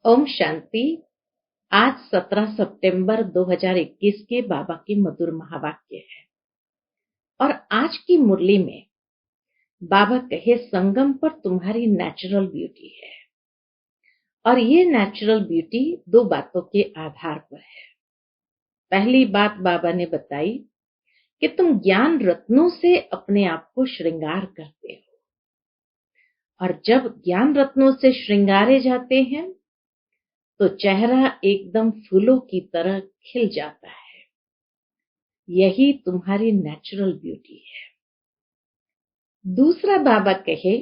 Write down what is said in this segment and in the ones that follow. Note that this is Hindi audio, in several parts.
ओम शांति। आज 17 सितंबर 2021 के बाबा के मधुर महावाक्य है और आज की मुरली में बाबा कहे संगम पर तुम्हारी नेचुरल ब्यूटी है। और ये नेचुरल ब्यूटी दो बातों के आधार पर है। पहली बात बाबा ने बताई कि तुम ज्ञान रत्नों से अपने आप को श्रृंगार करते हो और जब ज्ञान रत्नों से श्रृंगारे जाते हैं तो चेहरा एकदम फूलों की तरह खिल जाता है। यही तुम्हारी नेचुरल ब्यूटी है। दूसरा बाबा कहे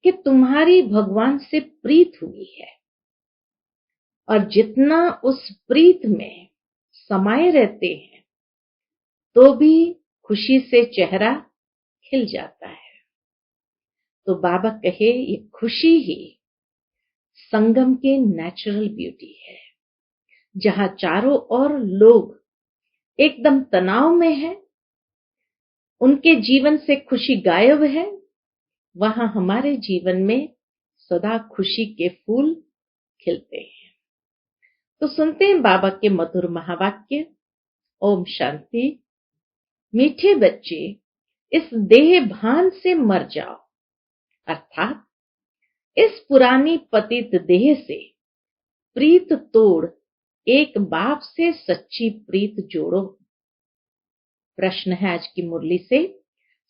कि तुम्हारी भगवान से प्रीत हुई है और जितना उस प्रीत में समाये रहते हैं तो भी खुशी से चेहरा खिल जाता है। तो बाबा कहे ये खुशी ही संगम के नेचुरल ब्यूटी है। जहां चारों ओर लोग एकदम तनाव में हैं, उनके जीवन से खुशी गायब है, वहां हमारे जीवन में सदा खुशी के फूल खिलते हैं। तो सुनते हैं बाबा के मधुर महावाक्य। ओम शांति। मीठे बच्चे, इस देह भान से मर जाओ, अर्थात इस पुरानी पतित देह से प्रीत तोड़ एक बाप से सच्ची प्रीत जोड़ो। प्रश्न है आज की मुरली से,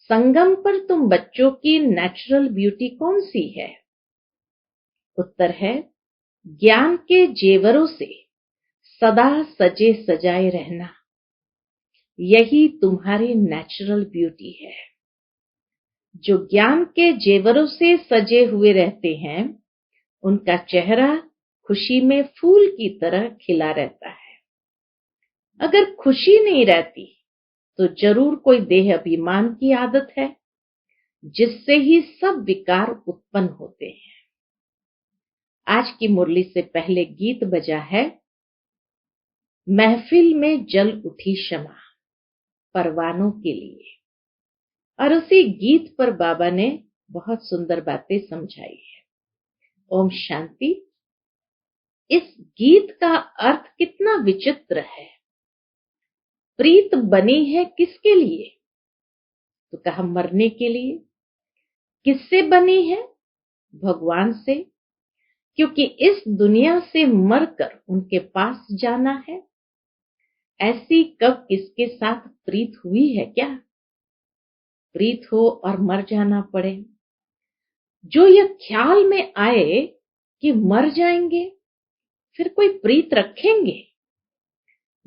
संगम पर तुम बच्चों की नेचुरल ब्यूटी कौन सी है? उत्तर है, ज्ञान के जेवरों से सदा सजे सजाए रहना। यही तुम्हारी नेचुरल ब्यूटी है। जो ज्ञान के जेवरों से सजे हुए रहते हैं उनका चेहरा खुशी में फूल की तरह खिला रहता है। अगर खुशी नहीं रहती तो जरूर कोई देह अभिमान की आदत है, जिससे ही सब विकार उत्पन्न होते हैं। आज की मुरली से पहले गीत बजा है, महफिल में जल उठी शमा परवानों के लिए। और उसी गीत पर बाबा ने बहुत सुंदर बातें समझाई है। ओम शांति। इस गीत का अर्थ कितना विचित्र है। प्रीत बनी है किसके लिए? तो कहा मरने के लिए। किससे बनी है? भगवान से, क्योंकि इस दुनिया से मरकर उनके पास जाना है। ऐसी कब किसके साथ प्रीत हुई है क्या? प्रीत हो और मर जाना पड़े। जो यह ख्याल में आए कि मर जाएंगे, फिर कोई प्रीत रखेंगे?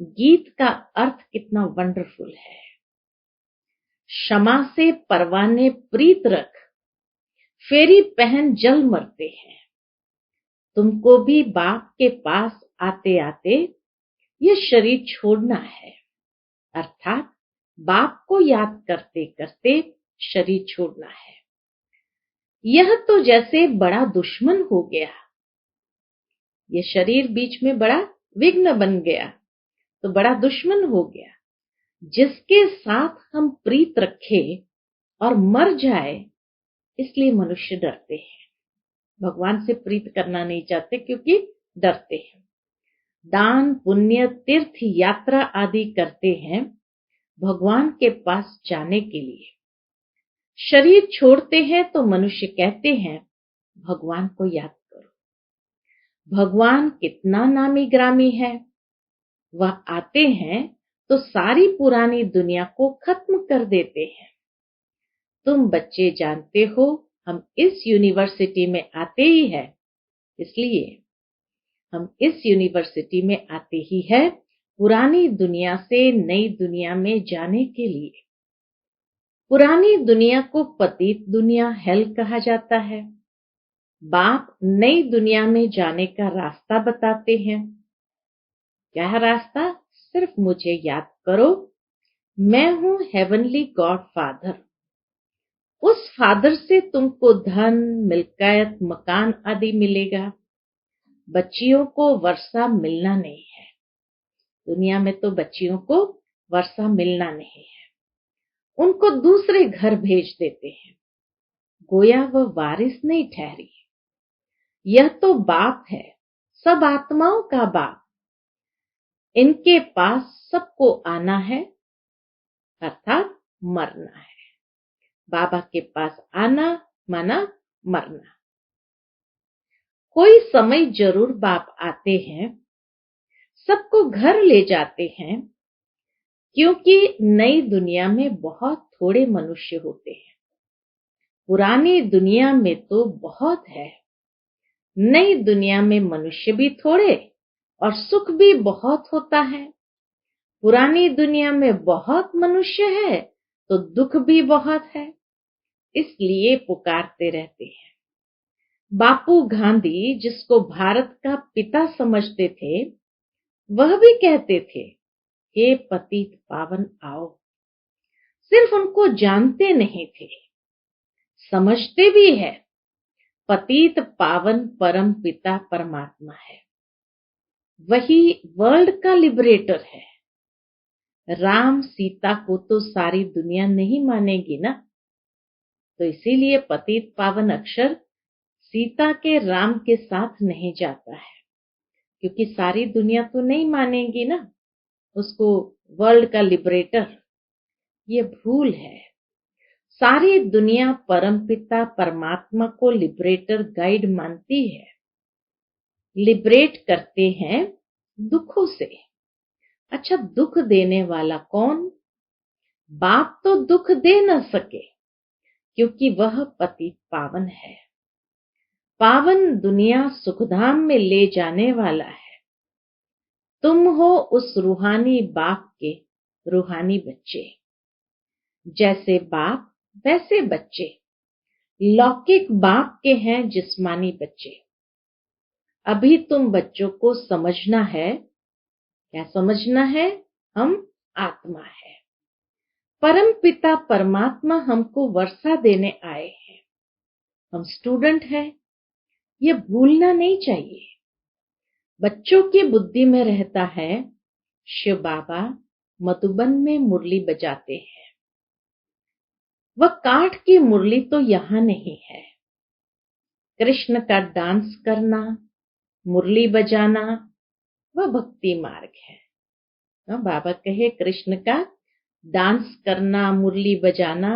गीत का अर्थ कितना वंडरफुल है। क्षमा से परवाने प्रीत रख, फेरी पहन जल मरते हैं। तुमको भी बाप के पास आते आते ये शरीर छोड़ना है, अर्थात बाप को याद करते करते शरीर छोड़ना है। यह तो जैसे बड़ा दुश्मन हो गया। यह शरीर बीच में बड़ा विघ्न बन गया, तो बड़ा दुश्मन हो गया। जिसके साथ हम प्रीत रखे और मर जाए, इसलिए मनुष्य डरते हैं। भगवान से प्रीत करना नहीं चाहते क्योंकि डरते हैं। दान पुण्य तीर्थ यात्रा आदि करते हैं भगवान के पास जाने के लिए। शरीर छोड़ते हैं तो मनुष्य कहते हैं भगवान को याद करो। भगवान कितना नामी ग्रामी है। वह आते हैं तो सारी पुरानी दुनिया को खत्म कर देते हैं। तुम बच्चे जानते हो हम इस यूनिवर्सिटी में आते ही है, इसलिए हम इस यूनिवर्सिटी में आते ही है पुरानी दुनिया से नई दुनिया में जाने के लिए। पुरानी दुनिया को पतित दुनिया हेल कहा जाता है। बाप नई दुनिया में जाने का रास्ता बताते हैं। क्या रास्ता? सिर्फ मुझे याद करो, मैं हूं हेवनली गॉड फादर। उस फादर से तुमको धन, मिल्कियत, मकान आदि मिलेगा। बच्चियों को वर्षा मिलना नहीं है। दुनिया में तो बच्चियों को वर्षा मिलना नहीं है। उनको दूसरे घर भेज देते हैं, गोया वह वारिस नहीं ठहरी। यह तो बाप है सब आत्माओं का बाप, इनके पास सबको आना है अर्थात मरना है। बाबा के पास आना माना मरना। कोई समय जरूर बाप आते हैं, सबको घर ले जाते हैं, क्योंकि नई दुनिया में बहुत थोड़े मनुष्य होते हैं। पुरानी दुनिया में तो बहुत है, नई दुनिया में मनुष्य भी थोड़े और सुख भी बहुत होता है। पुरानी दुनिया में बहुत मनुष्य है तो दुख भी बहुत है, इसलिए पुकारते रहते हैं। बापू गांधी, जिसको भारत का पिता समझते थे, वह भी कहते थे, हे पतित पावन आओ। सिर्फ उनको जानते नहीं थे, समझते भी है। पतित पावन परम पिता परमात्मा है, वही वर्ल्ड का लिबरेटर है। राम सीता को तो सारी दुनिया नहीं मानेगी ना, तो इसीलिए पतित पावन अक्षर सीता के राम के साथ नहीं जाता है, क्योंकि सारी दुनिया तो नहीं मानेगी ना उसको वर्ल्ड का लिबरेटर। ये भूल है। सारी दुनिया परमपिता परमात्मा को लिबरेटर गाइड मानती है। लिबरेट करते हैं दुखों से। अच्छा, दुख देने वाला कौन? बाप तो दुख दे न सके, क्योंकि वह पतित पावन है। पावन दुनिया सुखधाम में ले जाने वाला है। तुम हो उस रूहानी बाप के रूहानी बच्चे। जैसे बाप वैसे बच्चे। लौकिक बाप के हैं जिस्मानी बच्चे। अभी तुम बच्चों को समझना है। क्या समझना है? हम आत्मा है। परम पिता परमात्मा हमको वर्षा देने आए हैं। हम स्टूडेंट हैं, ये भूलना नहीं चाहिए। बच्चों की बुद्धि में रहता है शिव बाबा मधुबन में मुरली बजाते हैं। वह काठ की मुरली तो यहाँ नहीं है। कृष्ण का डांस करना, मुरली बजाना, वह भक्ति मार्ग है। बाबा कहे कृष्ण का डांस करना, मुरली बजाना,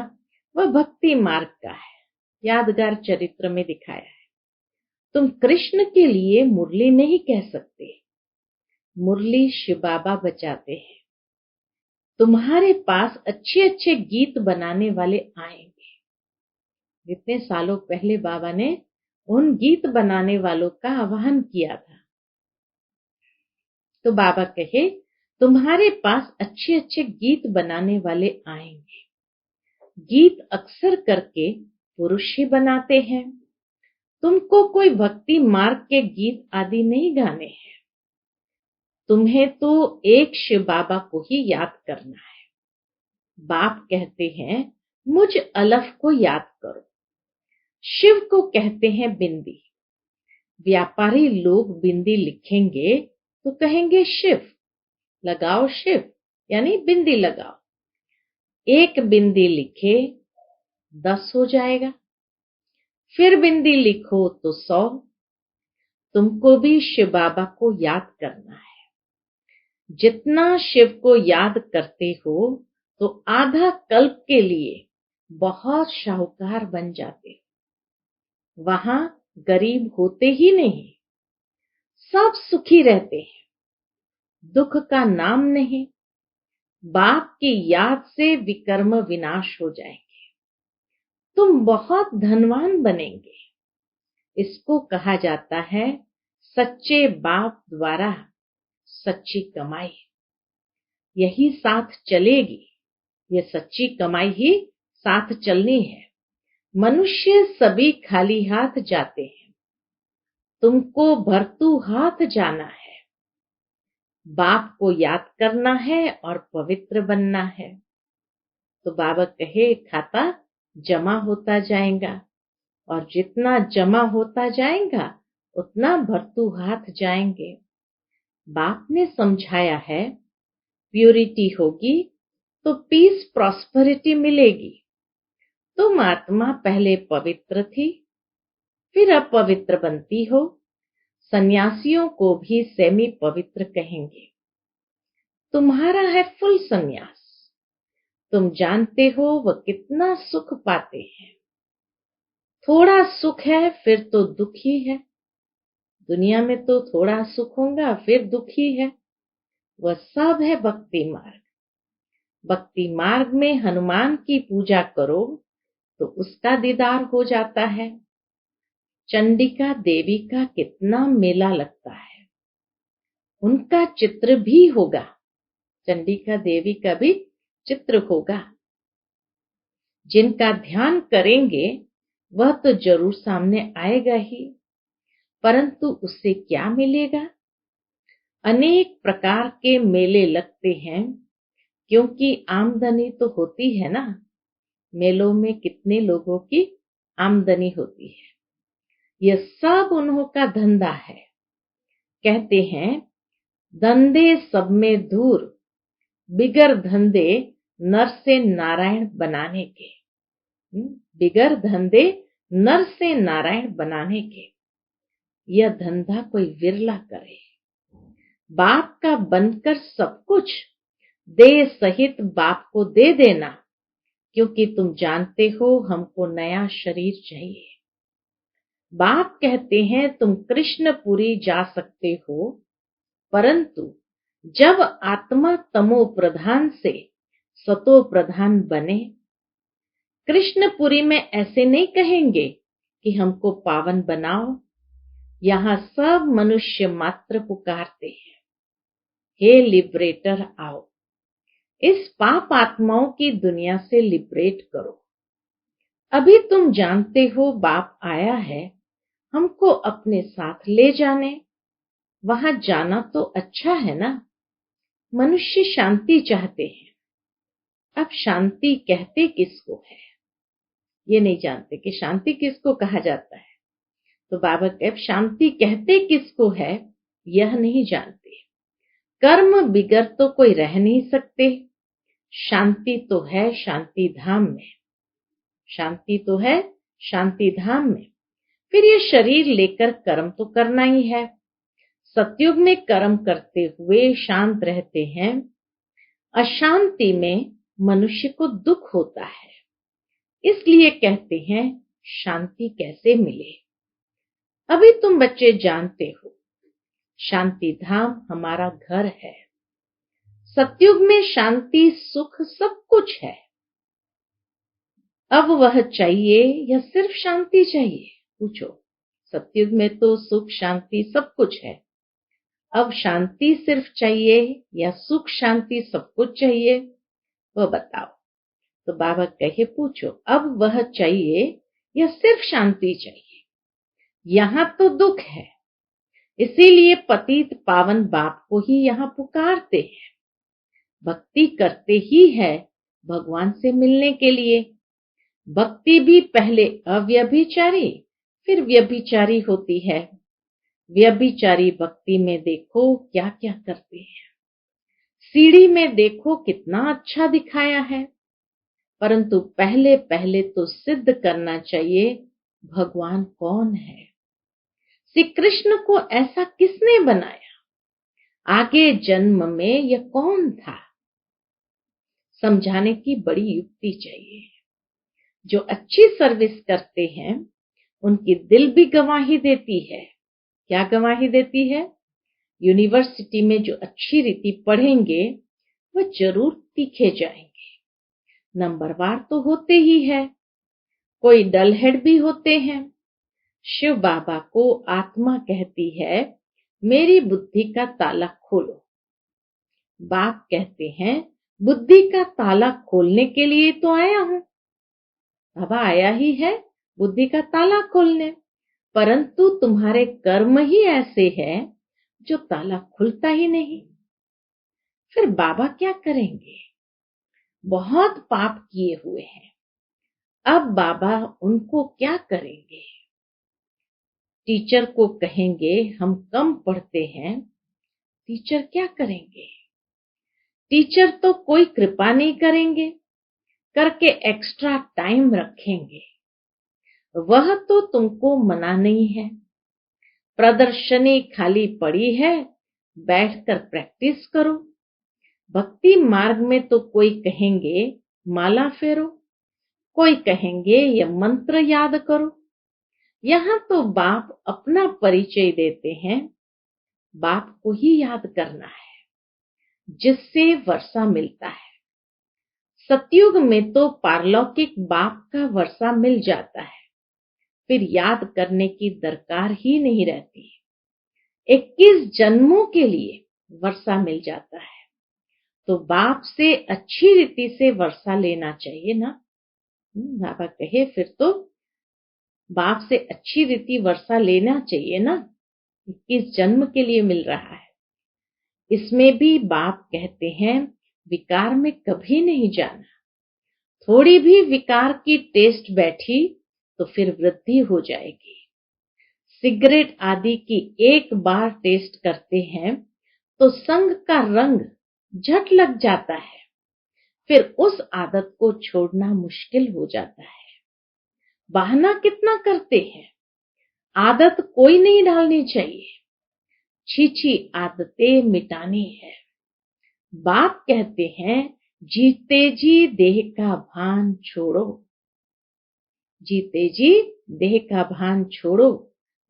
वह भक्ति मार्ग का है। यादगार चरित्र में दिखाया है। तुम कृष्ण के लिए मुरली नहीं कह सकते, मुरली शिव बाबा बजाते हैं। तुम्हारे पास अच्छे अच्छे गीत बनाने वाले आएंगे। जितने सालों पहले बाबा ने उन गीत बनाने वालों का आह्वान किया था, तो बाबा कहे तुम्हारे पास अच्छे अच्छे गीत बनाने वाले आएंगे। गीत अक्सर करके पुरुष ही बनाते हैं। तुमको कोई भक्ति मार्ग के गीत आदि नहीं गाने हैं। तुम्हें तो एक शिव बाबा को ही याद करना है। बाप कहते हैं मुझ अलफ को याद करो। शिव को कहते हैं बिंदी। व्यापारी लोग बिंदी लिखेंगे तो कहेंगे शिव, लगाओ शिव, यानी बिंदी लगाओ। एक बिंदी लिखे 10 हो जाएगा, फिर बिंदी लिखो तो 100। तुमको भी शिव बाबा को याद करना है। जितना शिव को याद करते हो तो आधा कल्प के लिए बहुत शाहूकार बन जाते हो। वहां गरीब होते ही नहीं, सब सुखी रहते हैं, दुख का नाम नहीं। बाप की याद से विकर्म विनाश हो जाएंगे, तुम बहुत धनवान बनेंगे। इसको कहा जाता है सच्चे बाप द्वारा सच्ची कमाई। यही साथ चलेगी, ये सच्ची कमाई ही साथ चलनी है। मनुष्य सभी खाली हाथ जाते हैं, तुमको भरतू हाथ जाना है। बाप को याद करना है और पवित्र बनना है। तो बाबा कहे खाता जमा होता जाएगा, और जितना जमा होता जाएगा उतना भरतू हाथ जाएंगे। बाप ने समझाया है प्यूरिटी होगी तो पीस प्रॉस्पेरिटी मिलेगी। तुम आत्मा पहले पवित्र थी, फिर अपवित्र बनती हो। सन्यासियों को भी सेमी पवित्र कहेंगे। तुम्हारा है फुल सन्यास। तुम जानते हो वह कितना सुख पाते हैं। थोड़ा सुख है फिर तो दुख ही है। दुनिया में तो थोड़ा सुख होगा फिर दुख ही है। वह सब है भक्ति मार्ग। भक्ति मार्ग में हनुमान की पूजा करो तो उसका दीदार हो जाता है। चंडिका देवी का कितना मेला लगता है। उनका चित्र भी होगा। चंडिका देवी का भी चित्र होगा। जिनका ध्यान करेंगे वह तो जरूर सामने आएगा ही, परंतु उससे क्या मिलेगा? अनेक प्रकार के मेले लगते हैं, क्योंकि आमदनी तो होती है ना। मेलों में कितने लोगों की आमदनी होती है। यह सब उन्हों का धंधा है। कहते हैं धंधे सब में दूर, बिगर धंधे नर से नारायण बनाने के। बिगर धंधे नर से नारायण बनाने के। यह धंधा कोई विरला करे। बाप का बनकर सब कुछ देह सहित बाप को दे देना, क्योंकि तुम जानते हो हमको नया शरीर चाहिए। बाप कहते हैं तुम कृष्णपुरी जा सकते हो, परंतु जब आत्मा तमो प्रधान से सतो प्रधान बने। कृष्णपुरी में ऐसे नहीं कहेंगे कि हमको पावन बनाओ। यहाँ सब मनुष्य मात्र पुकारते हैं, हे लिबरेटर आओ, इस पाप आत्माओं की दुनिया से लिबरेट करो। अभी तुम जानते हो बाप आया है हमको अपने साथ ले जाने। वहां जाना तो अच्छा है ना। मनुष्य शांति चाहते हैं। अब शांति कहते किसको है ये नहीं जानते कि शांति किसको कहा जाता है। तो बाबा अब शांति कहते किसको है यह नहीं जानते। कर्म बिगर तो कोई रह नहीं सकते। शांति तो है शांति धाम में। शांति तो है शांति धाम में। फिर ये शरीर लेकर कर्म तो करना ही है। सतयुग में कर्म करते हुए शांत रहते हैं। अशांति में मनुष्य को दुख होता है। इसलिए कहते हैं शांति कैसे मिले। अभी तुम बच्चे जानते हो शांति धाम हमारा घर है। सतयुग में शांति सुख सब कुछ है। अब वह चाहिए या सिर्फ शांति चाहिए? पूछो। सतयुग में तो सुख शांति सब कुछ है। अब शांति सिर्फ चाहिए या सुख शांति सब कुछ चाहिए, वह बताओ। तो बाबा कहे पूछो अब वह चाहिए या सिर्फ शांति चाहिए? यहाँ तो दुख है, इसीलिए पतित पावन बाप को ही यहाँ पुकारते हैं। भक्ति करते ही है भगवान से मिलने के लिए। भक्ति भी पहले अव्यभिचारी फिर व्यभिचारी होती है। व्यभिचारी भक्ति में देखो क्या क्या करते हैं। सीढ़ी में देखो कितना अच्छा दिखाया है, परंतु पहले पहले तो सिद्ध करना चाहिए भगवान कौन है। श्री कृष्ण को ऐसा किसने बनाया? आगे जन्म में यह कौन था? समझाने की बड़ी युक्ति चाहिए। जो अच्छी सर्विस करते हैं उनकी दिल भी गवाही देती है। क्या गवाही देती है? यूनिवर्सिटी में जो अच्छी रीति पढ़ेंगे वह जरूर तीखे जाएंगे। नंबरवार तो होते ही है, कोई डलहेड भी होते हैं। शिव बाबा को आत्मा कहती है मेरी बुद्धि का ताला खोलो। बाप कहते हैं बुद्धि का ताला खोलने के लिए तो आया हूं। बाबा आया ही है बुद्धि का ताला खोलने, परंतु तुम्हारे कर्म ही ऐसे हैं जो ताला खुलता ही नहीं। फिर बाबा क्या करेंगे? बहुत पाप किए हुए हैं। अब बाबा उनको क्या करेंगे? टीचर को कहेंगे हम कम पढ़ते हैं। टीचर क्या करेंगे? टीचर तो कोई कृपा नहीं करेंगे, करके एक्स्ट्रा टाइम रखेंगे। वह तो तुमको मना नहीं है, प्रदर्शनी खाली पड़ी है, बैठकर प्रैक्टिस करो। भक्ति मार्ग में तो कोई कहेंगे माला फेरो, कोई कहेंगे ये मंत्र याद करो। यहाँ तो बाप अपना परिचय देते हैं, बाप को ही याद करना है, जिससे वर्षा मिलता है। सतयुग में तो पारलौकिक बाप का वर्षा मिल जाता है, फिर याद करने की दरकार ही नहीं रहती। 21 जन्मों के लिए वर्षा मिल जाता है, तो बाप से अच्छी रीति से वर्षा लेना चाहिए ना। बाबा कहे फिर तो बाप से अच्छी रीति वर्षा लेना चाहिए ना, 21 जन्म के लिए मिल रहा है। इसमें भी बाप कहते हैं विकार में कभी नहीं जाना। थोड़ी भी विकार की टेस्ट बैठी तो फिर वृद्धि हो जाएगी। सिगरेट आदि की एक बार टेस्ट करते हैं तो संग का रंग झट लग जाता है, फिर उस आदत को छोड़ना मुश्किल हो जाता है। बहाना कितना करते हैं, आदत कोई नहीं डालनी चाहिए, छी आदतें मिटानी है। बाप कहते हैं जीते जी देह का भान छोड़ो, जीते जी देह का भान छोड़ो,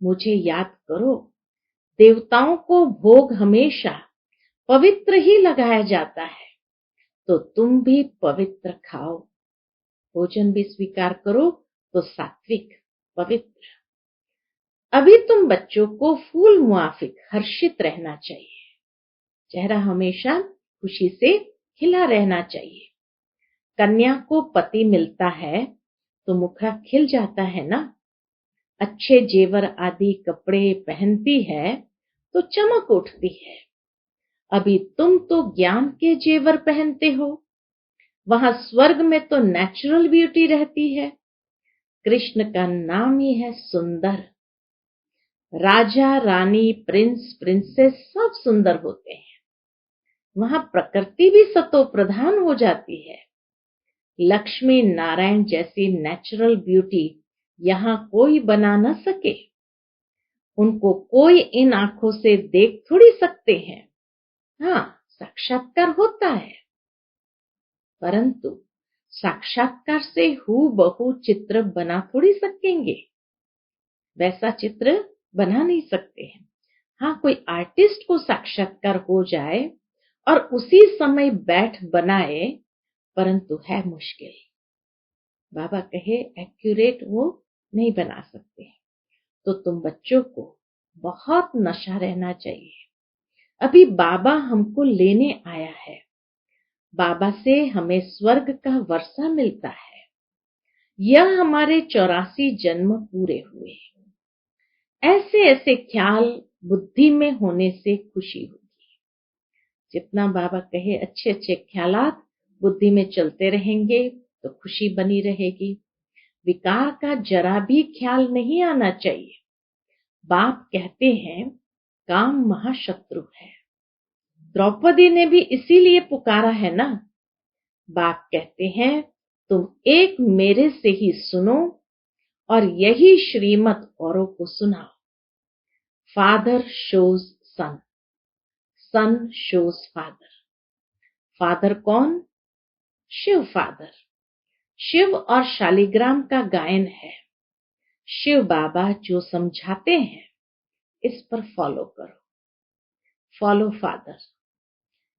मुझे याद करो। देवताओं को भोग हमेशा पवित्र ही लगाया जाता है, तो तुम भी पवित्र खाओ। भोजन भी स्वीकार करो तो सात्विक पवित्र। अभी तुम बच्चों को फूल मुआफिक हर्षित रहना चाहिए, चेहरा हमेशा खुशी से खिला रहना चाहिए। कन्या को पति मिलता है तो मुखड़ा खिल जाता है ना। अच्छे जेवर आदि कपड़े पहनती है तो चमक उठती है। अभी तुम तो ज्ञान के जेवर पहनते हो, वहां स्वर्ग में तो नेचुरल ब्यूटी रहती है। कृष्ण का नाम ही है सुंदर। राजा रानी प्रिंस प्रिंसेस सब सुंदर होते हैं, वहां प्रकृति भी सतो प्रधान हो जाती है। लक्ष्मी नारायण जैसी नेचुरल ब्यूटी यहाँ कोई बना न सके। उनको कोई इन आंखों से देख थोड़ी सकते हैं। हाँ, साक्षात्कार होता है, परंतु साक्षात्कार से हूबहू चित्र बना थोड़ी सकेंगे, वैसा चित्र बना नहीं सकते हैं। हाँ, कोई आर्टिस्ट को साक्षात्कार हो जाए और उसी समय बैठ बनाए, परंतु है मुश्किल। बाबा कहे एक्यूरेट वो नहीं बना सकते। तो तुम बच्चों को बहुत नशा रहना चाहिए। अभी बाबा हमको लेने आया है, बाबा से हमें स्वर्ग का वर्षा मिलता है। यह हमारे 84 जन्म पूरे हुए। ऐसे ऐसे ख्याल बुद्धि में होने से खुशी होगी। जितना बाबा कहे अच्छे अच्छे ख्यालात बुद्धि में चलते रहेंगे तो खुशी बनी रहेगी। विकार का जरा भी ख्याल नहीं आना चाहिए। बाप कहते हैं काम महाशत्रु है। द्रौपदी ने भी इसीलिए पुकारा है ना। बाप कहते हैं तुम एक मेरे से ही सुनो और यही श्रीमत औरों को सुनाओ। फादर शोज सन, सन शोज फादर। फादर कौन? शिव फादर। शिव और शालिग्राम का गायन है। शिव बाबा जो समझाते हैं इस पर फॉलो करो। फॉलो फादर,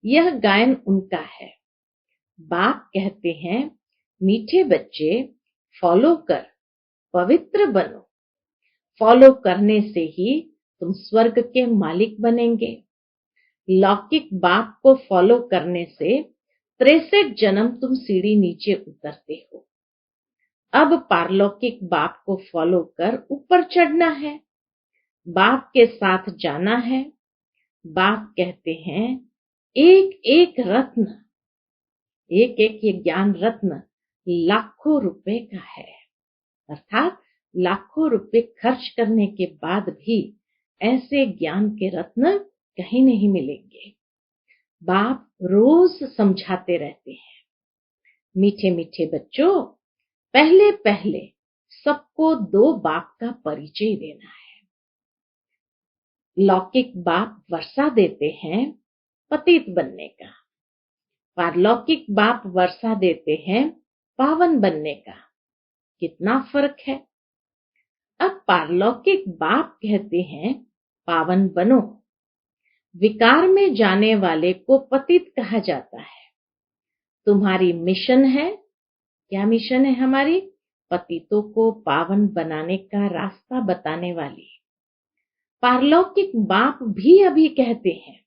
यह गायन उनका है। बाप कहते हैं मीठे बच्चे फॉलो कर पवित्र बनो। फॉलो करने से ही तुम स्वर्ग के मालिक बनेंगे। लौकिक बाप को फॉलो करने से 63 जन्म तुम सीढ़ी नीचे उतरते हो। अब पारलौकिक बाप को फॉलो कर ऊपर चढ़ना है, बाप के साथ जाना है। बाप कहते हैं एक एक रत्न, एक एक ये ज्ञान रत्न लाखों रुपए का है। अर्थात लाखों रुपए खर्च करने के बाद भी ऐसे ज्ञान के रत्न कहीं नहीं मिलेंगे। बाप रोज समझाते रहते हैं मीठे मीठे बच्चों, पहले पहले सबको दो बाप का परिचय देना है। लौकिक बाप वर्षा देते हैं पतित बनने का, पारलौकिक बाप वर्षा देते हैं पावन बनने का। कितना फर्क है। अब पारलौकिक बाप कहते हैं पावन बनो। विकार में जाने वाले को पतित कहा जाता है। तुम्हारी मिशन है, क्या मिशन है हमारी? पतितों को पावन बनाने का रास्ता बताने वाली। पारलौकिक बाप भी अभी कहते हैं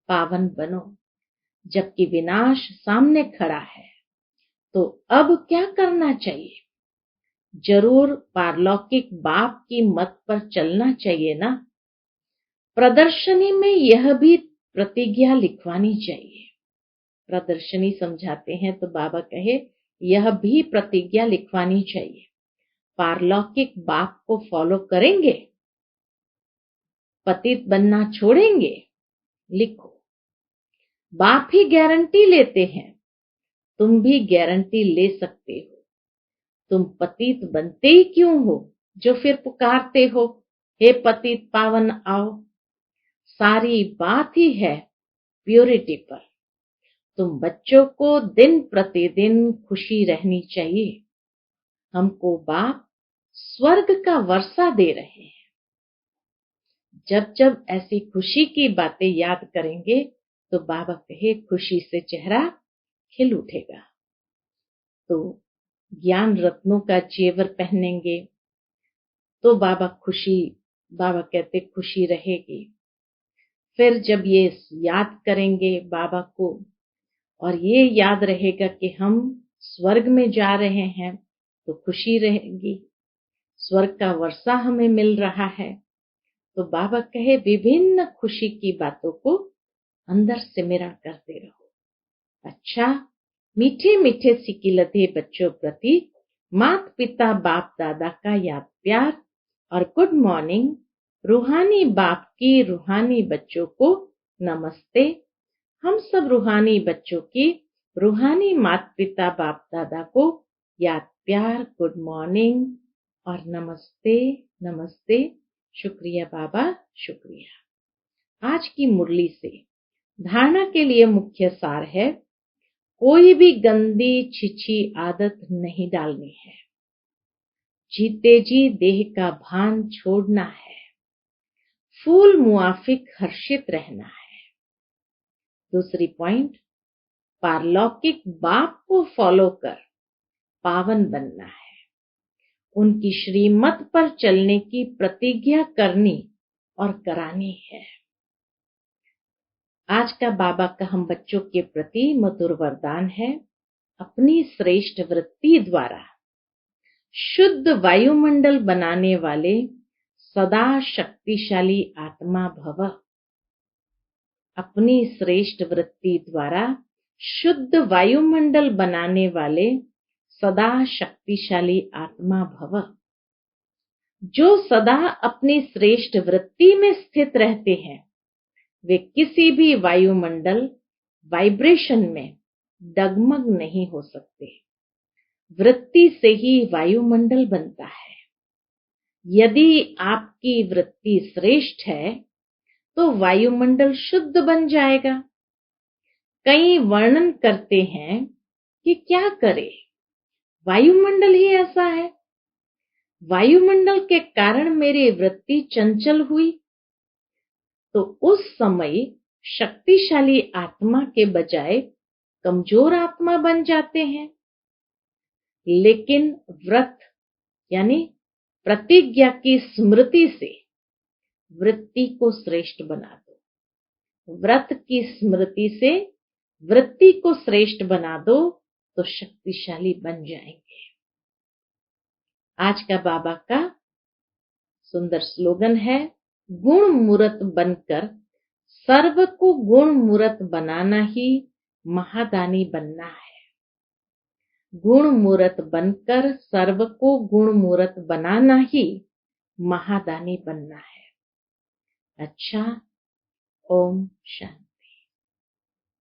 पावन बनो, जबकि विनाश सामने खड़ा है। तो अब क्या करना चाहिए? जरूर पारलौकिक बाप की मत पर चलना चाहिए ना। प्रदर्शनी में यह भी प्रतिज्ञा लिखवानी चाहिए। प्रदर्शनी समझाते हैं तो बाबा कहे यह भी प्रतिज्ञा लिखवानी चाहिए। पारलौकिक बाप को फॉलो करेंगे, पतित बनना छोड़ेंगे? लिखो। बाप ही गारंटी लेते हैं, तुम भी गारंटी ले सकते हो। तुम पतित बनते ही क्यों हो जो फिर पुकारते हो हे पतित पावन आओ। सारी बात ही है प्योरिटी पर। तुम बच्चों को दिन प्रतिदिन खुशी रहनी चाहिए। हमको बाप स्वर्ग का वर्षा दे रहे हैं। जब जब ऐसी खुशी की बातें याद करेंगे तो बाबा कहे खुशी से चेहरा खिल उठेगा। तो ज्ञान रत्नों का जेवर पहनेंगे तो बाबा कहते खुशी रहेगी। फिर जब ये याद करेंगे बाबा को और ये याद रहेगा कि हम स्वर्ग में जा रहे हैं तो खुशी रहेगी। स्वर्ग का वर्षा हमें मिल रहा है। तो बाबा कहे विभिन्न खुशी की बातों को अंदर सिमरण करते रहो। अच्छा, मीठे मीठे सिकिलते बच्चों प्रति माता पिता बाप दादा का याद प्यार और गुड मॉर्निंग। रूहानी बाप की रूहानी बच्चों को नमस्ते। हम सब रूहानी बच्चों की रूहानी माता पिता बाप दादा को याद प्यार, गुड मॉर्निंग और नमस्ते नमस्ते। शुक्रिया बाबा, शुक्रिया। आज की मुरली से धारणा के लिए मुख्य सार है कोई भी गंदी छिछी आदत नहीं डालनी है। जीते जी देह का भान छोड़ना है। फूल मुआफिक हर्षित रहना है। दूसरी पॉइंट, पारलौकिक बाप को फॉलो कर पावन बनना है। उनकी श्रीमत पर चलने की प्रतिज्ञा करनी और करानी है। आज का बाबा का हम बच्चों के प्रति मधुर वरदान है, अपनी श्रेष्ठ वृत्ति द्वारा शुद्ध वायुमंडल बनाने वाले सदा शक्तिशाली आत्मा भव। अपनी श्रेष्ठ वृत्ति द्वारा शुद्ध वायुमंडल बनाने वाले सदा शक्तिशाली आत्मा भव। जो सदा अपनी श्रेष्ठ वृत्ति में स्थित रहते हैं वे किसी भी वायुमंडल वाइब्रेशन में डगमग नहीं हो सकते। वृत्ति से ही वायुमंडल बनता है। यदि आपकी वृत्ति श्रेष्ठ है तो वायुमंडल शुद्ध बन जाएगा। कई वर्णन करते हैं कि क्या करे, वायुमंडल ही ऐसा है। वायुमंडल के कारण मेरी वृत्ति चंचल हुई तो उस समय शक्तिशाली आत्मा के बजाय कमजोर आत्मा बन जाते हैं। लेकिन व्रत यानी प्रतिज्ञा की स्मृति से वृत्ति को श्रेष्ठ बना दो। व्रत की स्मृति से वृत्ति को श्रेष्ठ बना दो तो शक्तिशाली बन जाएंगे। आज का बाबा का सुंदर स्लोगन है, गुण मूर्त बनकर सर्व को गुण मूर्त बनाना ही महादानी बनना है। गुण मूर्त बनकर सर्व को गुण मूर्त बनाना ही महादानी बनना है। अच्छा, ओम शांति।